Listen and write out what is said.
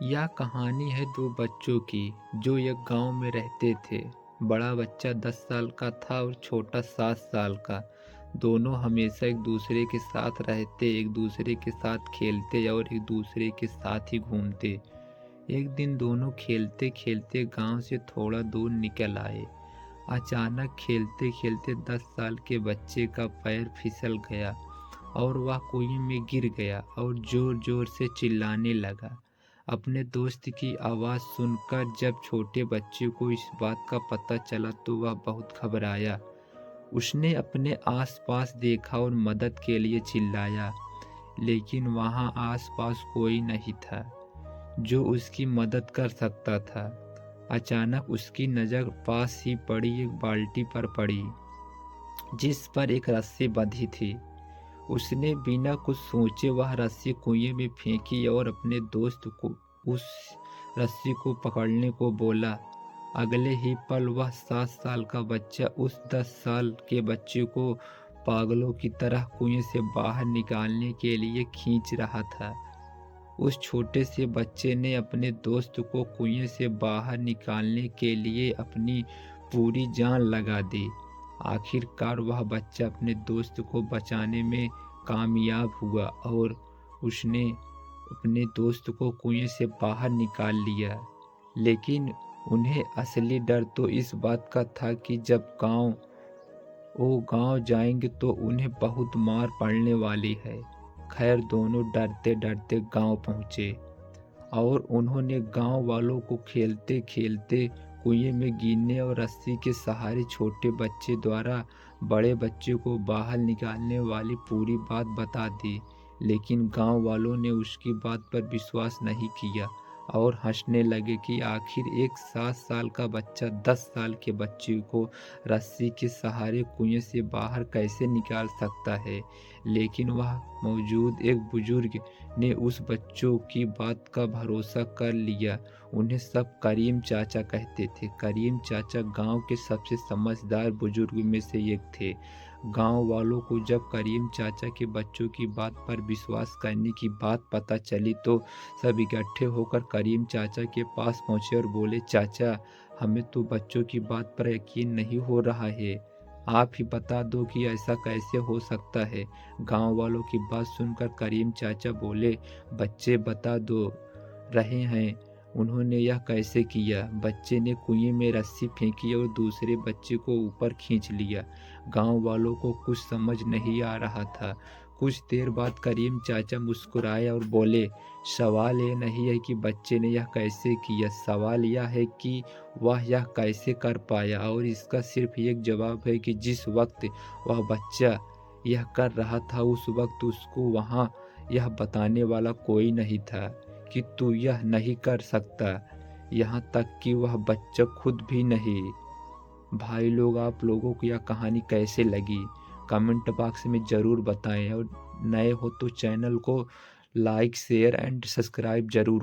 यह कहानी है दो बच्चों की जो एक गांव में रहते थे। बड़ा बच्चा 10 साल का था और छोटा 7 साल का। दोनों हमेशा एक दूसरे के साथ रहते, एक दूसरे के साथ खेलते और एक दूसरे के साथ ही घूमते। एक दिन दोनों खेलते खेलते गांव से थोड़ा दूर निकल आए। अचानक खेलते खेलते 10 साल के बच्चे का पैर फिसल गया और वह कुएं में गिर गया और जोर जोर से चिल्लाने लगा। अपने दोस्त की आवाज़ सुनकर जब छोटे बच्चे को इस बात का पता चला तो वह बहुत घबराया। उसने अपने आसपास देखा और मदद के लिए चिल्लाया, लेकिन वहाँ आसपास कोई नहीं था जो उसकी मदद कर सकता था। अचानक उसकी नज़र पास ही पड़ी एक बाल्टी पर पड़ी, जिस पर एक रस्सी बंधी थी। उसने बिना कुछ सोचे वह रस्सी कुएं में फेंकी और अपने दोस्त को उस रस्सी को पकड़ने को बोला। अगले ही पल वह 7 साल का बच्चा उस 10 साल के बच्चे को पागलों की तरह कुएं से बाहर निकालने के लिए खींच रहा था। उस छोटे से बच्चे ने अपने दोस्त को कुएं से बाहर निकालने के लिए अपनी पूरी जान लगा दी। आखिरकार वह बच्चा अपने दोस्त को बचाने में कामयाब हुआ और उसने अपने दोस्त को कुएं से बाहर निकाल लिया। लेकिन उन्हें असली डर तो इस बात का था कि जब वो गांव जाएंगे तो उन्हें बहुत मार पड़ने वाली है। खैर, दोनों डरते डरते गांव पहुंचे और उन्होंने गांव वालों को खेलते खेलते कुएं में गिरने और रस्सी के सहारे छोटे बच्चे द्वारा बड़े बच्चे को बाहर निकालने वाली पूरी बात बता दी। लेकिन गांव वालों ने उसकी बात पर विश्वास नहीं किया और हंसने लगे कि आखिर एक 7 साल का बच्चा 10 साल के बच्चे को रस्सी के सहारे कुएं से बाहर कैसे निकाल सकता है। लेकिन वह मौजूद एक बुजुर्ग ने उस बच्चों की बात का भरोसा कर लिया। उन्हें सब करीम चाचा कहते थे। करीम चाचा गांव के सबसे समझदार बुजुर्ग में से एक थे। गांव वालों को जब करीम चाचा के बच्चों की बात पर विश्वास करने की बात पता चली तो सब इकट्ठे होकर करीम चाचा के पास पहुंचे और बोले, चाचा, हमें तो बच्चों की बात पर यकीन नहीं हो रहा है। आप ही बता दो कि ऐसा कैसे हो सकता है। गांव वालों की बात सुनकर करीम चाचा बोले, बच्चे बता दो रहे हैं उन्होंने यह कैसे किया। बच्चे ने कुएं में रस्सी फेंकी और दूसरे बच्चे को ऊपर खींच लिया। गांव वालों को कुछ समझ नहीं आ रहा था। कुछ देर बाद करीम चाचा मुस्कुराए और बोले, सवाल ये नहीं है कि बच्चे ने यह कैसे किया, सवाल यह है कि वह यह कैसे कर पाया। और इसका सिर्फ एक जवाब है कि जिस वक्त वह बच्चा यह कर रहा था उस वक्त उसको वहाँ यह बताने वाला कोई नहीं था कि तू यह नहीं कर सकता। यहाँ तक कि वह बच्चा खुद भी नहीं। भाई लोग, आप लोगों को यह कहानी कैसे लगी कमेंट बॉक्स में ज़रूर बताएं और नए हो तो चैनल को लाइक शेयर एंड सब्सक्राइब ज़रूर